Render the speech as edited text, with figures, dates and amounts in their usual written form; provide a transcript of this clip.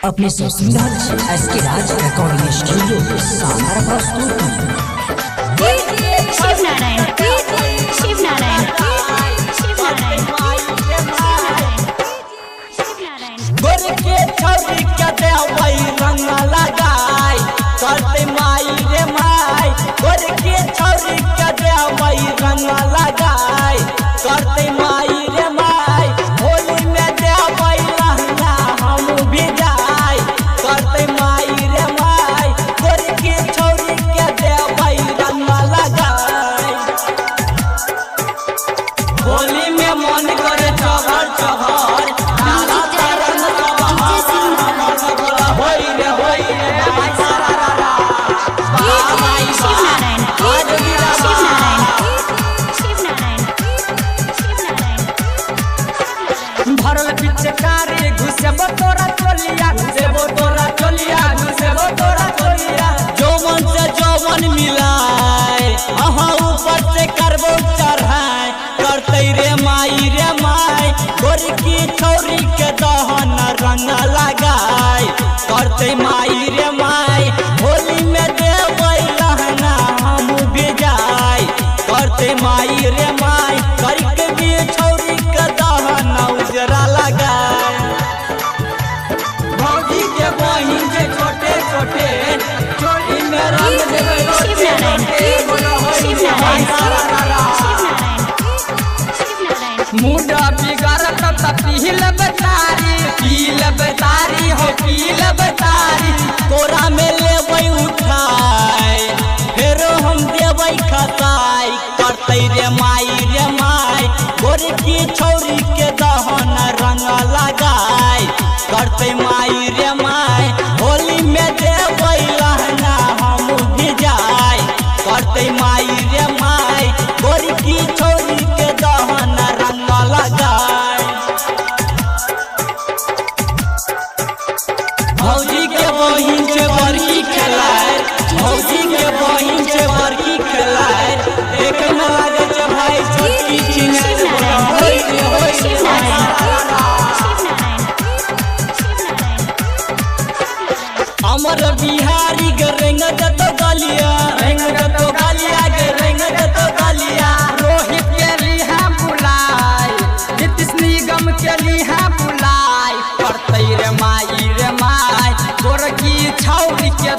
अपने ससुराल एसके राज recording studio शानदार प्रस्तुति। शिव नारायण शिव नारायण शिव नारायण गोर के छवि के देवई रंग लगाई करते माई रे माई। गोर के छवि के देवई रंग लगाई करते माई रे माई। होली में देवई लहंगा हम भी जाई करते माई रे माई। गोर के छवि के देवई रंग लगाई। होली में मन करे चहर चहर भरल पिचकारी घुसेबो तोरा चोलिया घुसेबो तोरा चोलिया घुसेबो तोरा चोलिया। जौवन से जौवन मिलाए अहाँ ऊपर से करबो चढ़ाए करते रे माई रे माई। गोर की छौरी के दहन रंग लगाए करते माई रे माई। होली में देवै लहंगा हम भी जाए करते माई रे माई। करके भी छौरी के दहन उजरा लगाए। भौजी के बहिन के छोटे छोटे चोली में रंग देबै मुंडा बिगाड़त त पील बतारी हो पील बतारी। कोरा में लेबै उठाई फेरो हम देबै खसाई करते रे माई रे माई। गोर की छौरी के दहन रंग लगाई करते माई रे माई। होली में देबै लहंगा हम भी जाई करते माई रे माई। गोर की छौरी के दहन रंग लगाई। भौजी के बहिन से बड़की खेलाए भौजी के बहिन से बड़की खेलाए। एक न लागे छै भाई छोटकी चिन्ह अमर बिहारी के रेंग जतो गालिया के रेंग जतो गालिया। रोहित के लिहा बुलाई नीतीश निगम के लिहा बुलाई करते रे माई रे माई। गोर की छौरी के